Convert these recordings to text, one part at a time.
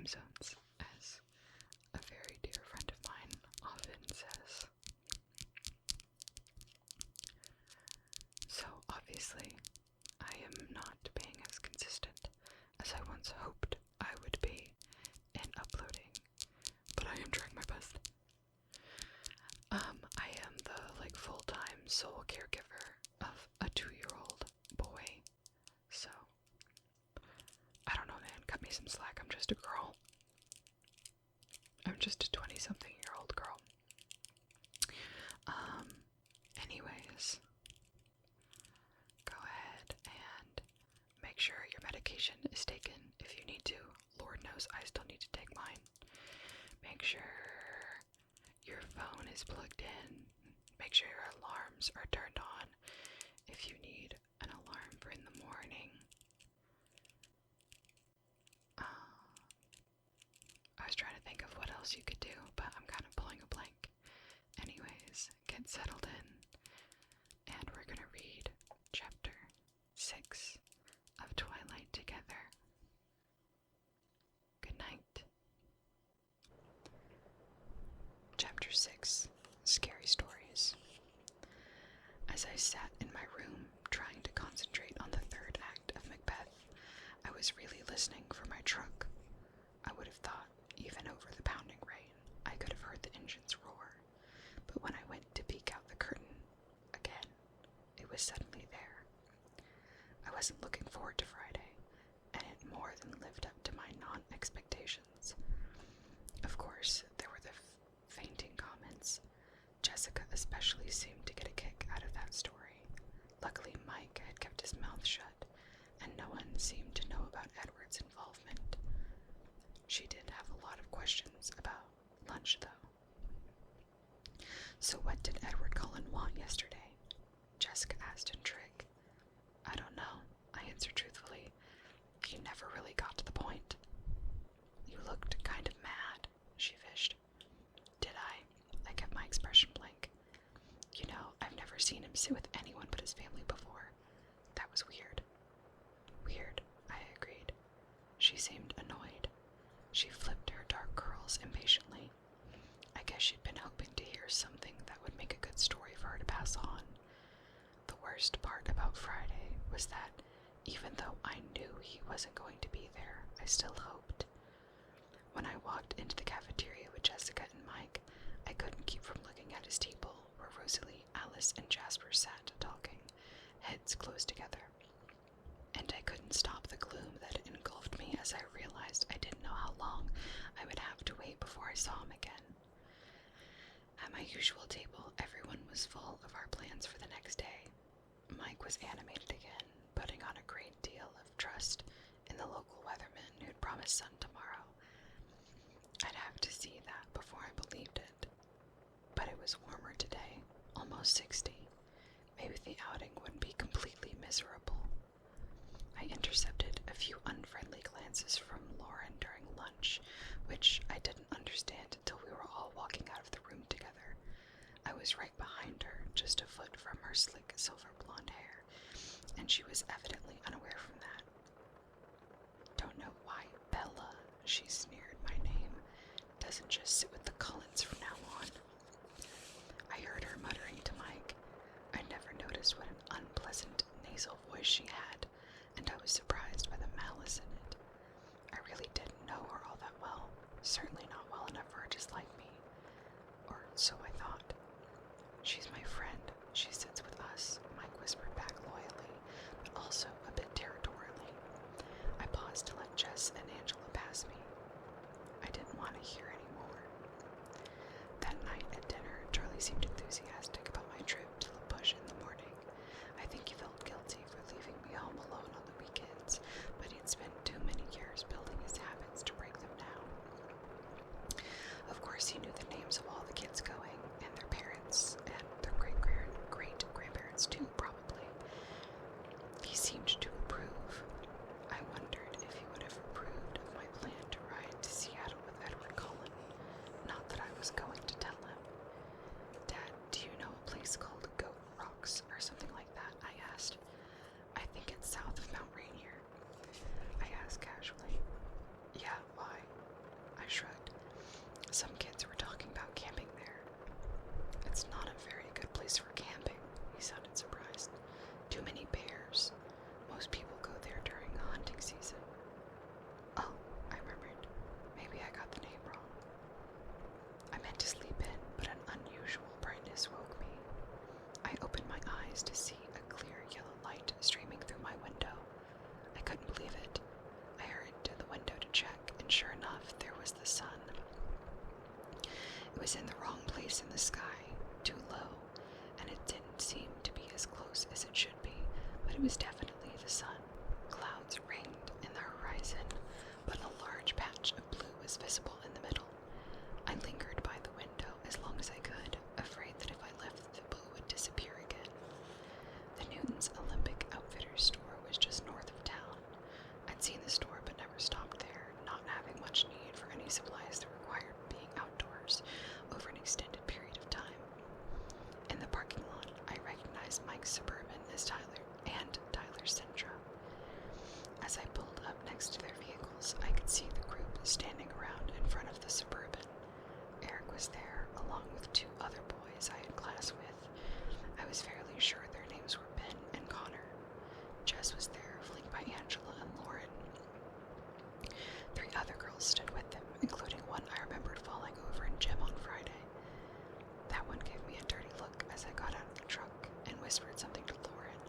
zones, as a very dear friend of mine often says. So obviously, I am not being as consistent as I once hoped I would be in uploading, but I am trying my best. I am the full-time sole caregiver of a 2-year-old boy, so I don't know, man, cut me some slack. I'm just a girl. I'm just a 20-something-year-old girl. Anyways, go ahead and make sure your medication is taken if you need to. Lord knows I still need to take mine. Make sure your phone is plugged in. Make sure your alarms are turned on if you need an alarm for in the morning. I was trying to think of what else you could do, but I'm kind of pulling a blank. Anyways, get settled in, and we're gonna read chapter 6 of Twilight together. Good night. Chapter 6, Scary Stories. As I sat in my room, trying to concentrate on the third act of Macbeth, I was really listening for my truck. I would have thought, even over the pounding rain, I could have heard the engines roar. But when I went to peek out the curtain again, it was suddenly there. I wasn't looking forward to Friday, and it more than lived up to my non-expectations. Of course, there were the fainting comments. Jessica especially seemed to get a kick out of that story. Luckily, Mike had kept his mouth shut, and no one seemed to know about Edward's involvement. She did have a lot of questions about lunch, though. So what did Edward Cullen want yesterday? Jessica asked in trick. I don't know, I answered truthfully. He never really got to the point. You looked kind of mad, she fished. Did I? I kept my expression blank. You know, I've never seen him sit with anyone but his family before. That was weird. Weird, I agreed. She seemed annoyed. She flipped her dark curls impatiently. I guess she'd been hoping to hear something that would make a good story for her to pass on. The worst part about Friday was that, even though I knew he wasn't going to be there, I still hoped. When I walked into the cafeteria with Jessica and Mike, I couldn't keep from looking at his table where Rosalie, Alice, and Jasper sat talking, heads close together. And I couldn't stop the gloom that engulfed me as I realized I didn't know how long I would have to wait before I saw him again. At my usual table, everyone was full of our plans for the next day. Mike was animated again, putting on a great deal of trust in the local weatherman who'd promised sun tomorrow. I'd have to see that before I believed it. But it was warmer today, almost 60. Maybe the outing wouldn't be completely miserable. I intercepted a few unfriendly glances from Lauren during lunch, which I didn't understand until we were all walking out of the room together. I was right behind her, just a foot from her slick silver blonde hair, and she was evidently unaware from that. Don't know why Bella, she sneered my name, doesn't just sit with the Cullens from now on. I heard her muttering to Mike. I never noticed what an unpleasant nasal voice she had, and I was surprised by the malice in it. I really didn't know her all that well, certainly not well enough for her to dislike me. Or so I thought. She's my friend. She sits with us, Mike whispered back loyally, but also a bit territorially. I paused to let Jess and Angela pass me. I didn't want to hear any more. That night at dinner, Charlie seemed enthusiastic about my trip to La Push in the morning. I think he felt guilty for leaving me home alone on the weekends, but he'd spent too many years building his habits to break them now. Of course, he knew the names of all the kids going, and their parents, and their great-grandparents too, probably. He seemed to approve. I wondered if he would have approved of my plan to ride to Seattle with Edward Cullen. Not that I was going to tell him. Dad, do you know I shrugged. Some kids were talking about camping there. It's not a very good place for camping, he sounded surprised. Too many bears. Most people go there during the hunting season. Oh, I murmured. Maybe I got the name wrong. I meant to sleep in, but an unusual brightness woke me. I opened my eyes to see a clear yellow light streaming through my window. I couldn't believe it. I hurried to the window to check, and sure enough, there was the sun. It was in the wrong place in the sky, too low, and it didn't seem to be as close as it should be, but it was definitely the sun. Clouds ringed in the horizon, but a large patch of blue was visible in the middle. I lingered by the window as long as I could, afraid that if I left, the blue would disappear again. The Newton's Olympic Outfitters store was just north of town. I'd seen the store but never stopped there, not having much need for any supplies that required being outdoors over an extended period of time. In the parking lot, I recognized Mike's Suburban as Tyler's Sentra. As I pulled up next to their vehicles, I could see the group standing around in front of the Suburban. Eric was there, along with two other boys I had class with. I was fairly sure their names were Ben and Connor. Jess was there, flanked by Angela and Lauren. 3 other girls stood with them, including one I remembered falling over in gym on Friday. That one gave me a dirty look as I got out of the truck and whispered something to Lauren.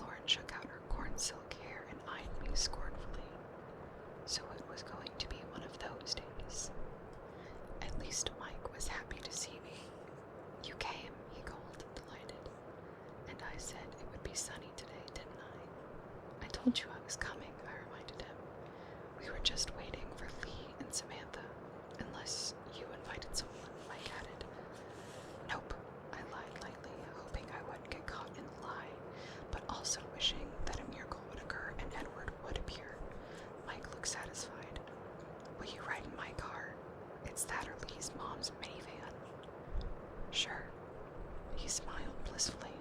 Lauren shook out her corn silk hair and eyed me scornfully. So it was going to be one of those days. At least Mike was happy to see me. You came, he called, delighted. And I said it would be sunny today, didn't I? I told you I was coming, I reminded him. We were just waiting for Lee and Samantha, unless you invited someone, Mike added. Nope, I lied lightly, hoping I wouldn't get caught in the lie, but also wishing that a miracle would occur and Edward would appear. Mike looked satisfied. Will you ride in my car? It's that or Lee's mom's minivan. Sure. He smiled blissfully.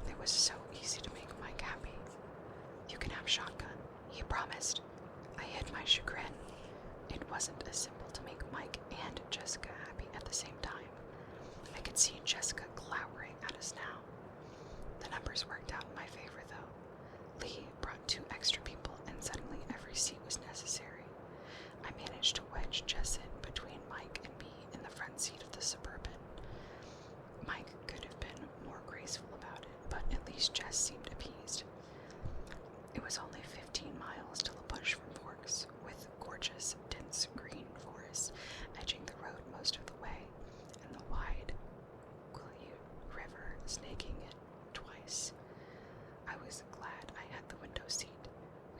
It was so easy to make Mike happy. You can have shotgun, he promised. I hid my chagrin. It wasn't as simple to make Mike and Jessica happy at the same time. I could see Jessica glowering at us now. The numbers worked out in my favor, though. Lee brought 2 extra people, and suddenly every seat was necessary. I managed to wedge Jess in between Mike and me in the front seat of the Suburban. Mike could have been more graceful about it, but at least Jess seemed appeased. It was only 15 miles to La Push from Forks, with gorgeous, dense green forests edging the road most of the way, and the wide Quileute River snaking it twice. I was glad I had the window seat.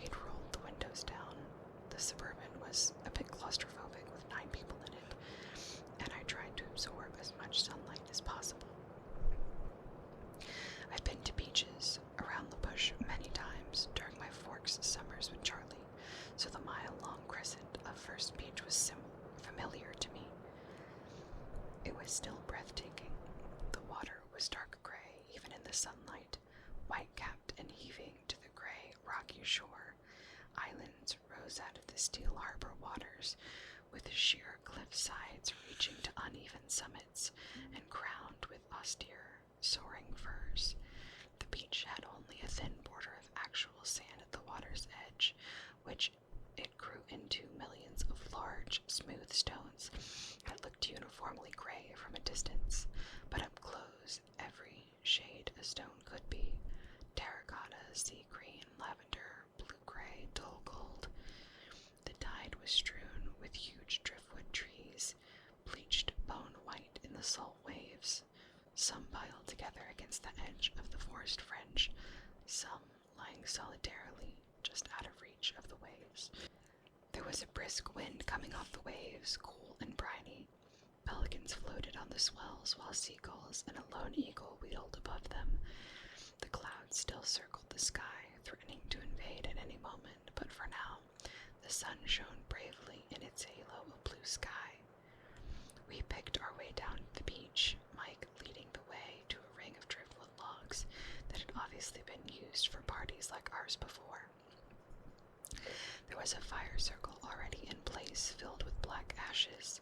We'd rolled the windows down. The Suburban was a bit claustrophobic with 9 people in it, and I tried to absorb as much sunlight as possible. I've been to beaches around La Push many times during my Forks summers with Charlie, so the mile-long crescent of First Beach was familiar to me. It was still breathtaking. The water was dark gray, even in the sunlight, white-capped and heaving to the gray, rocky shore. Islands rose out of the steel harbor waters, with sheer cliff sides reaching to uneven summits and crowned with austere, soaring firs. The beach had only a thin border of actual sand at the water's edge, which it grew into millions of large, smooth stones that looked uniformly gray from a distance, but up close, every shade a stone could be: terracotta, sea green, lavender, blue-gray, dull gold. The tide was strewn with huge driftwood trees, bleached bone white in the salt waves, some piled together against the edge of the forest fringe, some lying solitarily just out of reach of the waves. There was a brisk wind coming off the waves, cool and briny. Pelicans floated on the swells while seagulls and a lone eagle wheeled above them. The clouds still circled the sky, threatening to invade at any moment, but for now, the sun shone bravely in its halo of blue sky. We picked our way down to the beach, Mike leading the way to a ring of driftwood logs that had obviously been used for parties like ours before. There was a fire circle already in place, filled with black ashes.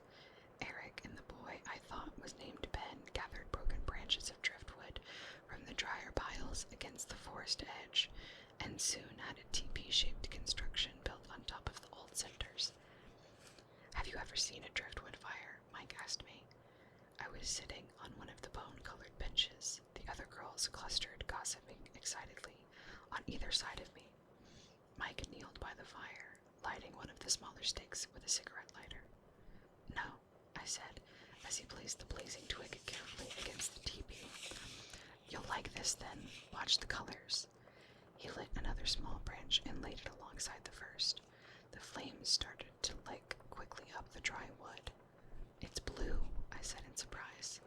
Eric and the boy I thought was named Ben gathered broken branches of driftwood from the drier piles against the forest edge, and soon had a teepee-shaped construction built on top of the old cinders. "Have you ever seen a driftwood fire?" Mike asked me. I was sitting on one of the bone-colored benches, the other girls clustered, gossiping excitedly on either side of me. Mike kneeled by the fire, lighting one of the smaller sticks with a cigarette lighter. "No," I said, as he placed the blazing twig carefully against the teepee. "You'll like this, then. Watch the colors." He lit another small branch and laid it alongside the first. The flames started to lick quickly up the dry wood. "It's blue," I said in surprise.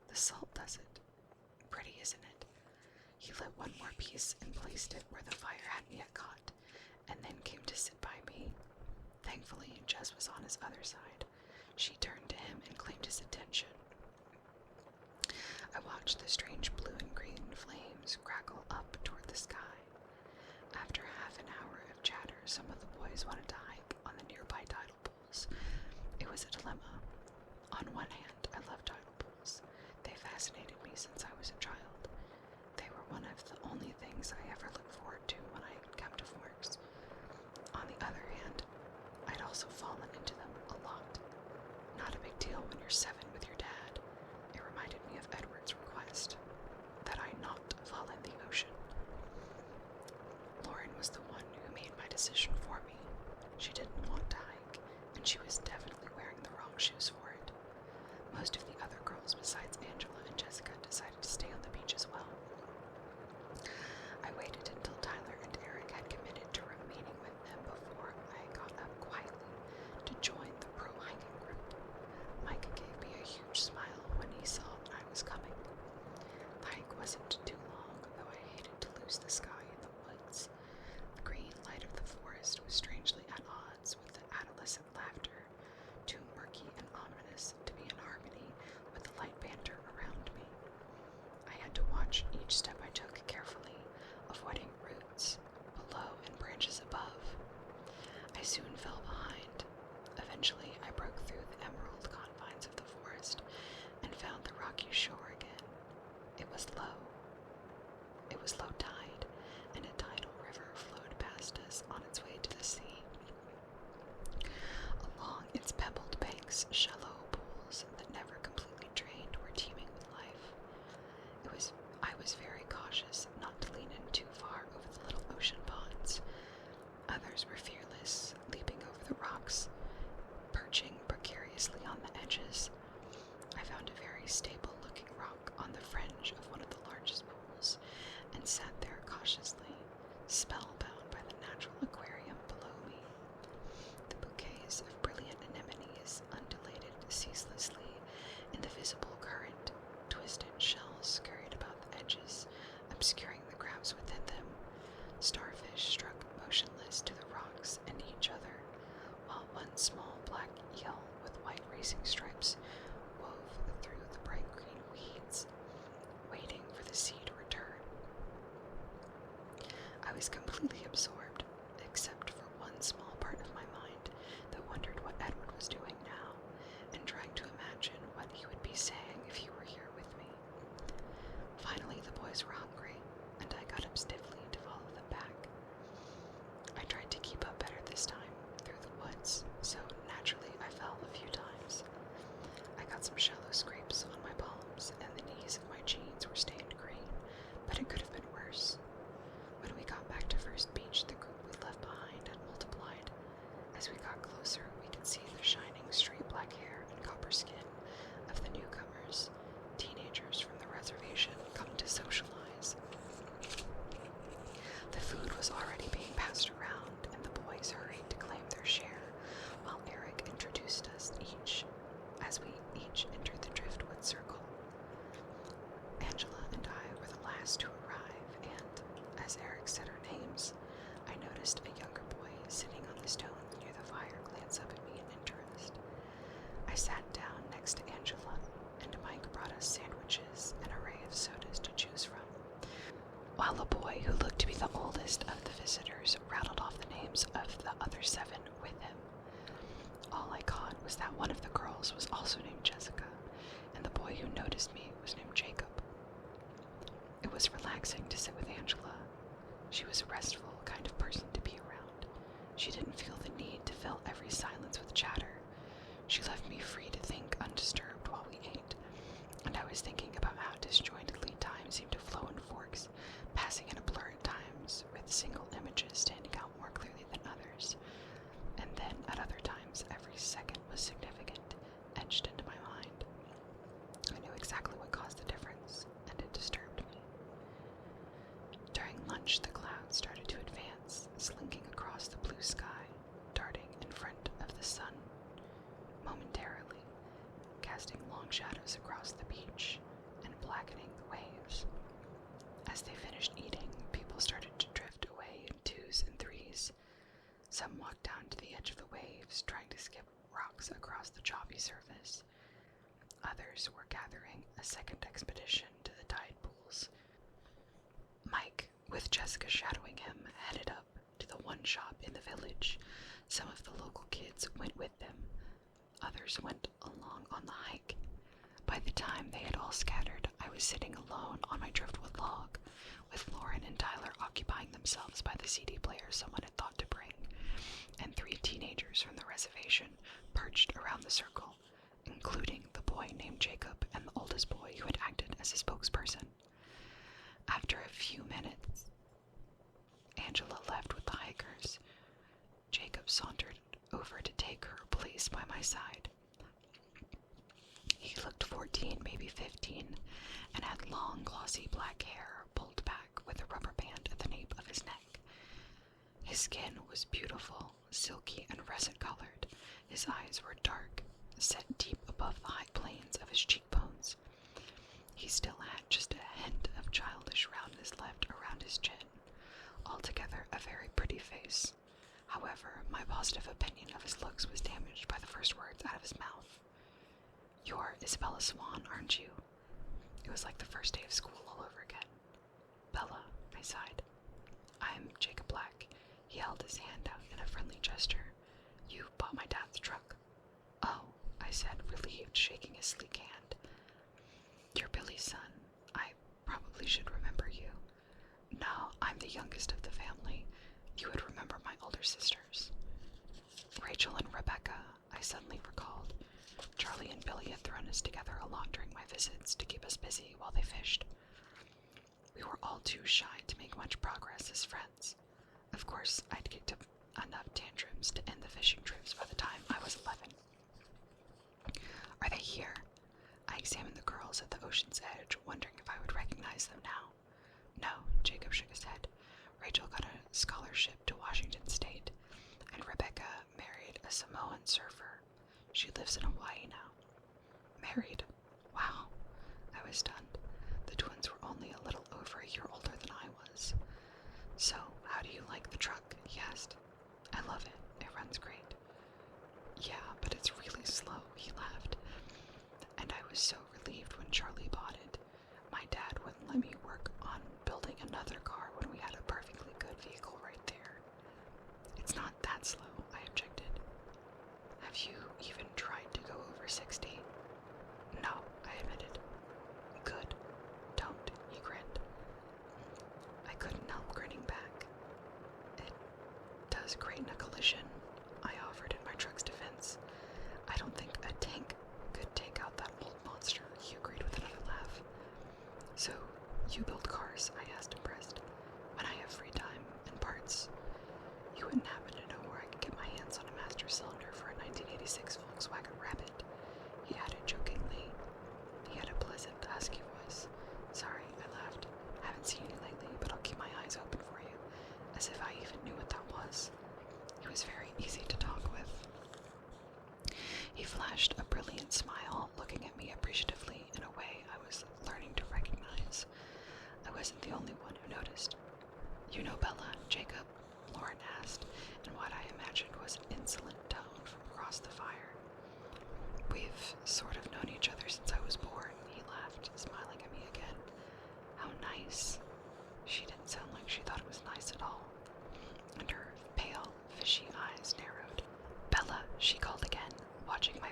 "The salt does it. Pretty, isn't it?" He lit one more piece and placed it where the fire hadn't yet caught, and then came to sit by me. Thankfully, Jess was on his other side. She turned to him and claimed his attention. I watched the strange blue and green flames crackle up toward the sky. After half an hour of chatter, some of the boys wanted to hike on the nearby tidal pools. It was a dilemma. On one hand, I loved tidal pools. They fascinated me since I was a child. They were one of the only things I ever looked forward to when I came to Forks. On the other hand, I'd also fallen into them a lot. Not a big deal when you're 7 with your dad. It reminded me of Edward's request that I not fall in the ocean. Lauren was the one who made my decision for me. She didn't want to hike, and she was definitely wearing the wrong shoes for it. Most of the other girls besides Angela and Jessica decided to stay on the beach as well. I waited until Tyler and Eric had committed to remaining with them before I got up quietly to join the pro-hiking group. Mike gave me a huge smile when he saw I was coming. The hike wasn't too long, though I hated to lose the sky in the woods. The green light of the forest was strangely at odds with the adolescent laughter, too murky and ominous to be in harmony with the light banter around me. I had to watch each step I took carefully, avoiding roots below and branches above. I soon fell behind. Eventually, I broke through the emerald confines of the forest and found the rocky shore again. It was low. It was low tide, and a tidal river flowed past us on its way to the sea. Along its pebbled banks, shallow pools that never completely drained were teeming with life. I was very cautious not to lean in too far over the little ocean ponds. Others were fearless, leaping over the rocks, perching precariously on the edges. I found a very stable-looking rock on the fringe of one of the largest pools, and sat there cautiously, spellbound by the natural aquarium below me. The bouquets of brilliant anemones undulated ceaselessly in the visible current. Twisted shells scurried about the edges, obscuring the crabs within them. Starfish struck motionless to the rocks and each other, while one small black eel with white racing stripes wove through the bright green weeds, waiting for the sea to return. I was completely absorbed, except for one small part of my mind that wondered what Edward was doing now, and trying to imagine what he would be saying if he were here with me. Finally, the boys were hungry, and I got up stiffly to follow them back. I tried to keep up better this time, through the woods, so naturally I fell a few times. I got some shallow scrapes on my palms, and the knees of my jeans were stained green, but it could have been worse. When we got back to First Beach, the group we left behind had multiplied. As we got closer, we could see the shining straight black hair and copper skin of the newcomers, teenagers from the reservation come to socialize. The food was already being passed around, and the boys hurried to claim their share, while Eric introduced us each as we each entered the driftwood circle. Angela and I were the last to arrive, and as Eric said our names, I noticed a younger boy sitting on the stones near the fire glance up at me in interest. I sat down next to Angela, and Mike brought us sandwiches and an array of sodas to choose from, while a boy who looked to be the oldest of the visitors rattled off the names of the other 7 with him. All I caught was that one of the girls was also named Jessica, and the boy who noticed me was named Jacob. It was relaxing to sit with Angela. She was a restful kind of person to be around. She didn't feel the need to fill every silence with chatter. She left me free to think undisturbed while we ate, and I was thinking about how disjointedly time seemed to flow in forks, passing in a blur at times, with single images standing out more clearly than others, and then at other times every second was significant, etched into my mind. I knew exactly what caused the difference, and it disturbed me. During lunch, the clouds started to advance, slinking across the blue sky, darting in front of the sun momentarily, casting long shadows across the beach and blackening the waves. As they finished eating, people started to drift away in twos and threes. Some walked down to the edge of the waves, trying to skip rocks across the choppy surface. Others were gathering a second expedition to the tide pools. Mike, with Jessica shadowing him, headed up to the one shop in the village. Some of the local kids went with them. Others went along on the hike. By the time they had all scattered, I was sitting alone on my driftwood log, with Lauren and Tyler occupying themselves by the CD player someone had thought to bring, and 3 teenagers from the reservation perched around the circle, including the boy named Jacob and the oldest boy who had acted as a spokesperson. After a few minutes, Angela left with the hikers. Jacob sauntered over to take her place by my side. He looked 14, maybe 15, and had long, glossy black hair pulled back with a rubber band at the nape of his neck. His skin was beautiful, silky and russet-colored. His eyes were dark, set deep above the high planes of his cheekbones. He still had just a hint of childish roundness left around his chin. Altogether a very pretty face. However, my positive opinion of his looks was damaged by the first words out of his mouth. "You're Isabella Swan, aren't you?" It was like the first day of school all over again. "Bella," I sighed. "I'm Jacob Black." He held his hand out in a friendly gesture. "You bought my dad's truck." "Oh," I said, relieved, shaking his sleek hand. "You're Billy's son. I probably should remember you." "No, I'm the youngest of the family. You would remember my older sisters." Rachel and Rebecca, I suddenly recalled. Charlie and Billy had thrown us together a lot during my visits to keep us busy while they fished. We were all too shy to make much progress as friends. Of course, I'd kicked up enough tantrums to end the fishing trips by the time I was 11. "Are they here?" I examined the girls at the ocean's edge, wondering if I would recognize them now. "No," Jacob shook his head. "Rachel got a scholarship to Washington State, and Rebecca married a Samoan surfer. She lives in Hawaii now." "Married? Wow." I was stunned. The twins were only a little over a year older than I was. "So, how do you like the truck?" he asked. "I love it. It runs great." "Yeah, but it's really slow," he laughed. And I was so relieved when Charlie bought it. My dad wouldn't let me work on building another car when we had a perfectly good vehicle right there. "It's not that slow," I objected. "Have you even tried to go over 60? "No," I admitted. "Good. Don't," he grinned. I couldn't help grinning back. "It does great in a collision," I offered in my truck's defense. "I don't think a tank could take out that old monster," he agreed with another laugh. "So, you build cars?" I asked, impressed. "When I have free time and parts. You wouldn't happen to know where I could get my hands on a master cylinder for a 1986 Volkswagen Rabbit?" he added jokingly. He had a pleasant, husky voice. "Sorry," I laughed. "Haven't seen you lately, but I'll keep my eyes open for you," as if I even knew what that was. He was very easy to talk with. He flashed a brilliant smile, looking at me appreciatively in a way I was learning to recognize. I wasn't the only one who noticed. "You know Bella, Jacob?" Lauren asked, in what I imagined was an insolent tone from across the fire. "We've sort of known each other since I was born," he laughed, smiling at me again. "How nice." She didn't sound like she thought it was nice at all, and her pale, fishy eyes narrowed. "Bella," she called again, watching my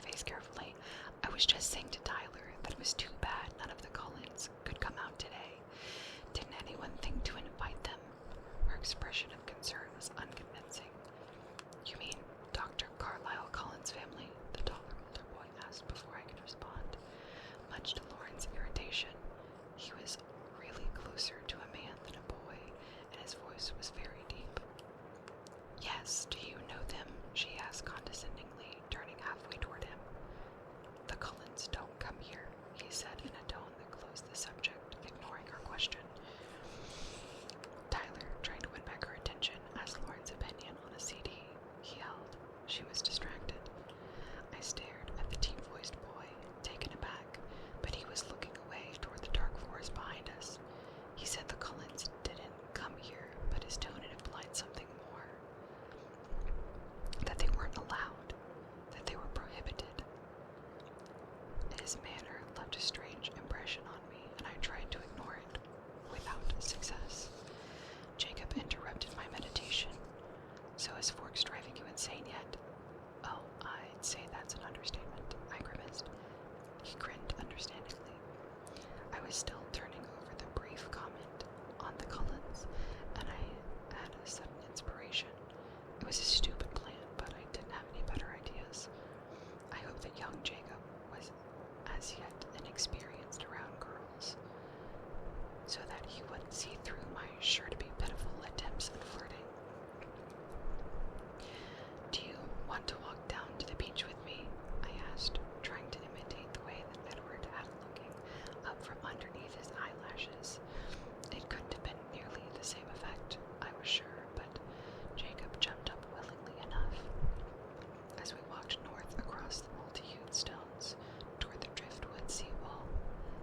that young Jacob was as yet inexperienced around girls, so that he wouldn't see through my sure-to-be pitiful attempts at flirting. "Do you want to walk down to the beach with me?" I asked, trying to imitate the way that Edward had looking up from underneath his eyelashes. It couldn't have been nearly the same effect, I was sure, but Jacob jumped up willingly enough. As we walked north across the multi-hued stones toward the driftwood seawall,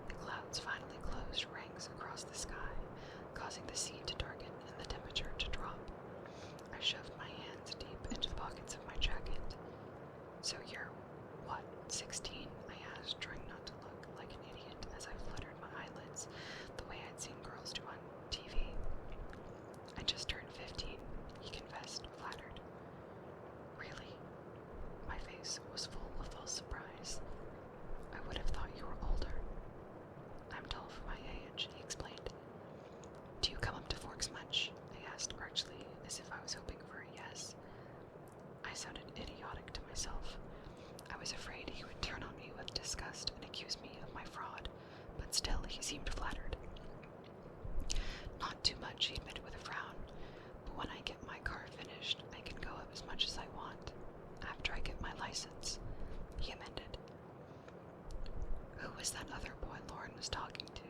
the clouds finally closed ranks across the sky, causing the sea to darken and the temperature to drop. I shoved my hands deep into the pockets of my jacket. "So you're, what, 16? I asked, trying not to look like an idiot as I fluttered my eyelids the way I'd seen girls do on TV. "I just turned 15, he confessed, flattered. "Really?" My face was full of false surprise. "I would have thought you were older." "I'm tall for my age," he explained. "Do you come up to Forks much?" I asked archly, as if I was hoping for a yes. I sounded idiotic to myself. I was afraid he would turn on me with disgust and accuse me of my fraud, but still he seemed flattered. "Not too much," he admitted with a frown, "but when I get my car finished, I can go up as much as I want. After I get my license," he amended. Who was that other boy Lauren was talking to?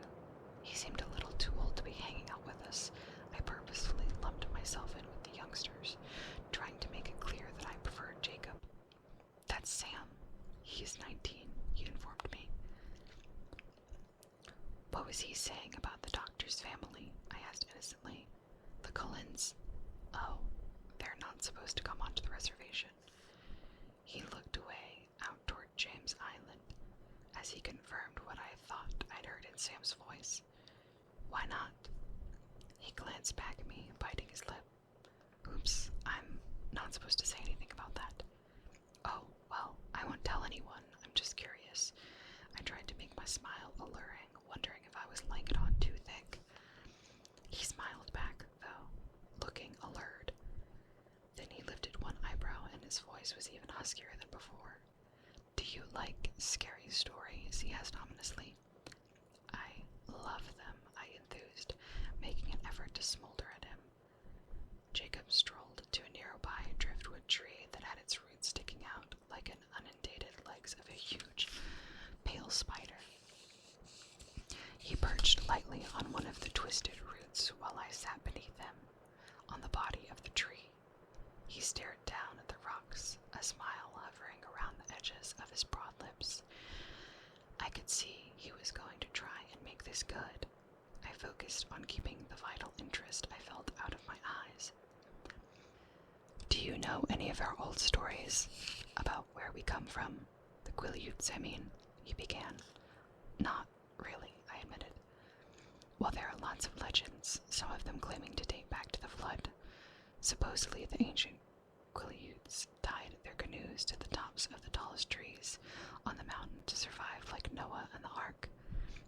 He seemed a little too old to be hanging out with us. I purposefully lumped myself in with the youngsters, trying to make it clear that I preferred Jacob. "That's Sam. He's 19, he informed me." "What was he saying about the doctor's family?" I asked innocently. "The Cullens? Oh, they're not supposed to come onto the reservation." He looked away, out toward James Island, as he confirmed what I thought I'd heard in Sam's voice. "Why not?" He glanced back at me, biting his lip. "Oops, I'm not supposed to say anything about that." "Oh, well, I won't tell anyone. I'm just curious." I tried to make my smile alluring, wondering if I was laying it on too thick. He smiled back, though, looking allured. Then he lifted one eyebrow, and his voice was even huskier than before. "Do you like scary stories?" he asked ominously. "I love them," I enthused, making an effort to smolder at him. Jacob strolled to a nearby driftwood tree that had its roots sticking out like an inundated legs of a huge, pale spider. He perched lightly on one of the twisted roots while I sat beneath him, on the body of the tree. He stared down at the rocks, a smile hovering around the edges of his broad lips. I could see he was going to try and make this good. I focused on keeping the vital interest I felt out of my eyes. "Do you know any of our old stories? About where we come from? The Quileutes, I mean," he began. "Not really," I admitted. "Well, there are lots of legends, some of them claiming to date back to the flood. Supposedly the ancient Quileutes tied their canoes to the tops of the tallest trees on the mountain to survive like Noah and the Ark."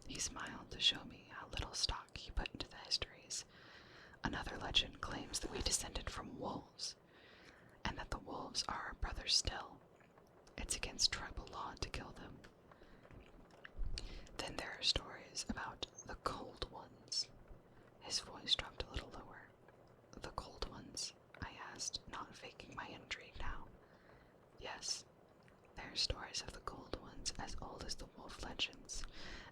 He smiled to show me how little stock he put into the histories. "Another legend claims that we descended from wolves, and that the wolves are our brothers still. It's against tribal law to kill them. Then there are stories about the Cold Ones." His voice dropped a little lower. "The Cold Ones?" I asked, not faking my intrigue now. "Yes, there are stories of the Cold Ones as old as the wolf legends,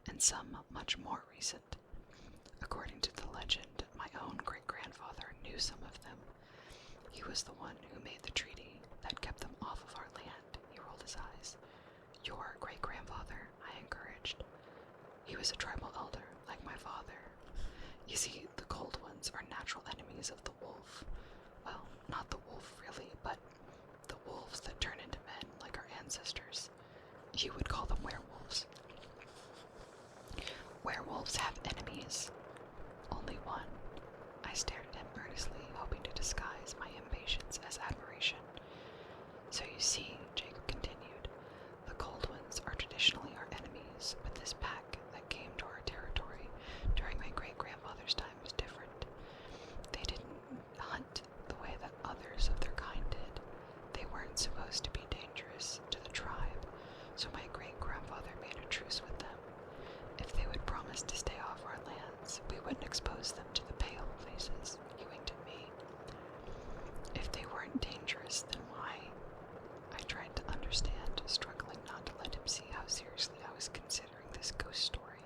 and some much more recent. According to the legend, my own great-grandfather knew some of them. He was the one who made the treaty that kept them off of our land." He rolled his eyes. "Your great-grandfather?" I encouraged. "He was a tribal elder, like my father. You see, the Cold Ones are natural enemies of the wolf. Well, not the wolf, really, but the wolves that turn into men like our ancestors. You would call them werewolves." "Werewolves have enemies?" "Only one." I stared at him earnestly, hoping to disguise my impatience as admiration. "So you see," Jacob continued, "the Cold Ones are traditionally our enemies, but this pack that came to our territory during my great-grandfather's time was different. They didn't hunt the way that others of their kind did. They weren't supposed to be dangerous to the tribe, expose them to the pale faces. He winked at me. If they weren't dangerous, then why? I tried to understand, struggling not to let him see how seriously I was considering this ghost story.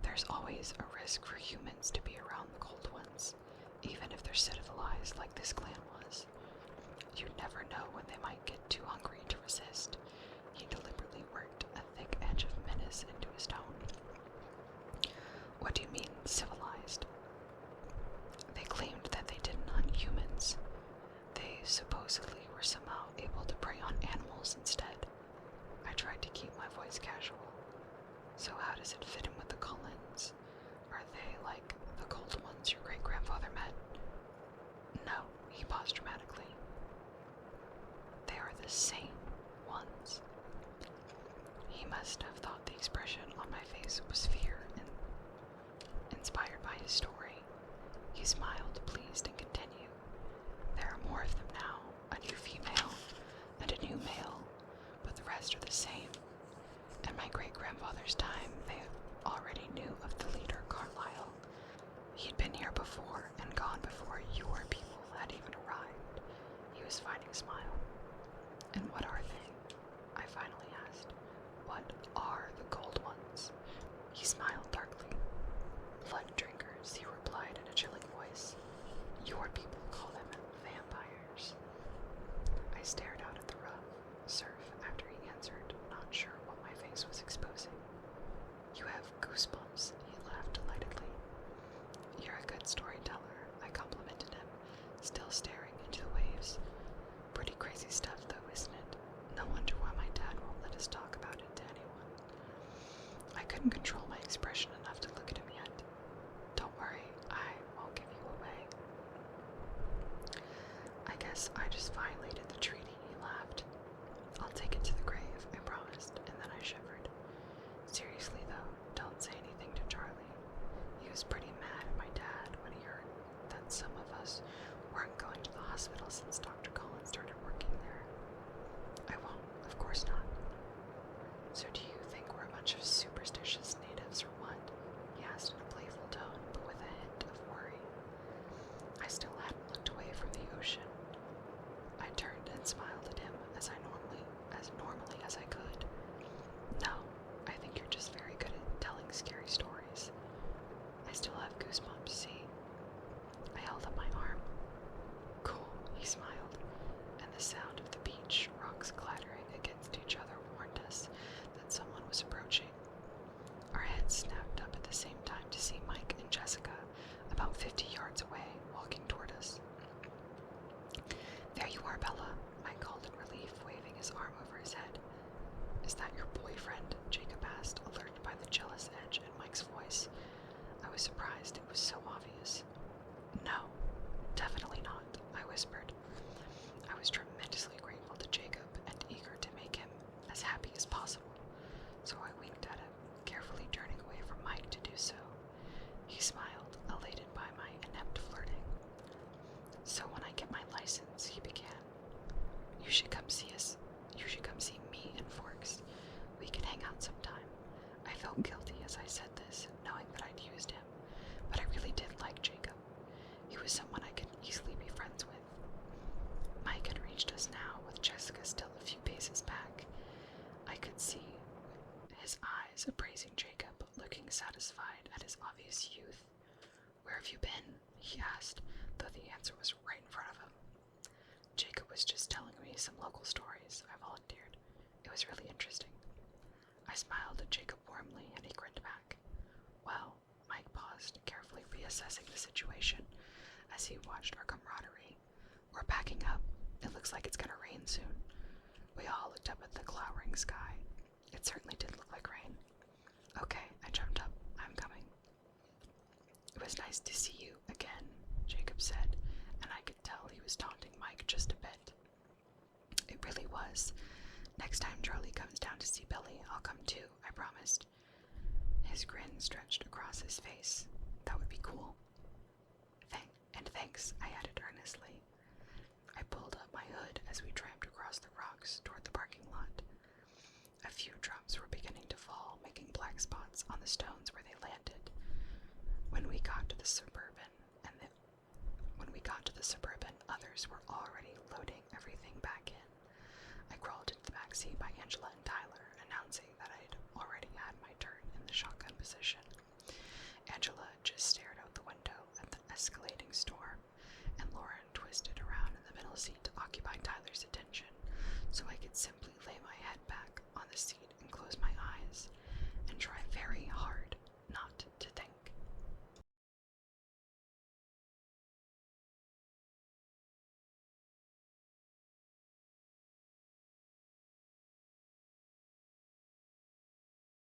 There's always a risk for humans to be around the cold ones, even if they're civilized like this clan was. You never know when they might get too hungry to resist. He deliberately worked a thick edge of menace into his tone. What do you mean, civilized? They claimed that they didn't hunt humans. They supposedly were somehow able to prey on animals instead. I tried to keep my voice casual. So how does it fit in with the Cullens? Are they like the cold ones your great-grandfather met? No, he paused dramatically. They are the same ones. He must have thought the expression on my face was fear and inspired by his story. He smiled, pleased, and continued. There are more of them now, a new female and a new male, but the rest are the same. In my great-grandfather's time, they already knew of the leader, Carlisle. He'd been here before and gone before your people had even arrived. He was fighting a smile. And what are they? I finally asked. What are the cold ones? He smiled darkly. Blood drinkers, he replied in a chilling voice. Your people call them vampires. I stared out at the rough surf after he answered, not sure what my face was exposing. You have goosebumps, he laughed delightedly. You're a good storyteller, I complimented him, still staring into the waves. Pretty crazy stuff though, isn't it? No wonder why my dad won't let us talk about it to anyone. I couldn't control my expression enough to look at him yet. Don't worry, I won't give you away. I guess I just violated the treaty, he laughed. I'll take it to the grave, I promised, and then I shivered. Seriously though, don't say anything to Charlie. He was pretty mad at my dad when he heard that some of us weren't going to the hospital since Dr. Collins started working there. I won't, of course not. So do you think we're a bunch of superstitious natives or what? He asked in a playful tone, but with a hint of worry. I still hadn't looked away from the ocean. I turned and smiled at him as normally as I could. No, I think you're just very good at telling scary stories. I still have goosebumps, see? I held up my arm. Cool, he smiled, and the sound of the beach rocks clattering against each other warned us that someone was approaching. Our heads snapped up at the same time to see Mike and Jessica, about 50 yards away, walking toward us. There you are, Bella, Mike called in relief, waving his arm over his head. Is that your boyfriend? Jacob asked, alerted by the jealous edge in Mike's voice. I was surprised it was so obvious. No, definitely not, I whispered. I was tremendously grateful to Jacob and eager to make him as happy as possible, so I winked at him, carefully turning away from Mike to do so. He smiled, elated by my inept flirting. So when I get my license, he began, you should come see us. You should come see me in Forks. We can hang out sometime. I felt guilty as I said this, knowing that I'd used him, but I really did like Jacob. He was someone I could easily be friends with. Mike had reached us now, with Jessica still a few paces back. I could see his eyes appraising Jacob, looking satisfied at his obvious youth. Where have you been? He asked, though the answer was right in front of him. Jacob was just telling me some local stories, I volunteered. It was really interesting. I smiled at Jacob warmly, and he grinned back. Well, Mike paused, carefully reassessing the situation as he watched our camaraderie. We're packing up. It looks like it's gonna rain soon. We all looked up at the glowering sky. It certainly did look like rain. Okay, I jumped up. I'm coming. It was nice to see you again, Jacob said, and I could tell he was taunting Mike just a bit. It really was. Next time Charlie comes down to see Billy, I'll come too, I promised. His grin stretched across his face. That would be cool. Thanks, I added earnestly. I pulled up my hood as we tramped across the rocks toward the parking lot. A few drops were beginning to fall, making black spots on the stones where they landed. When we got to the Suburban, others were already loading everything back in. I crawled into the backseat by Angela and Tyler, announcing that I'd already had my turn in the shotgun position. Angela just stared out the window at the escalating storm, and Lauren twisted around in the middle seat to occupy Tyler's attention, so I could simply lay my head back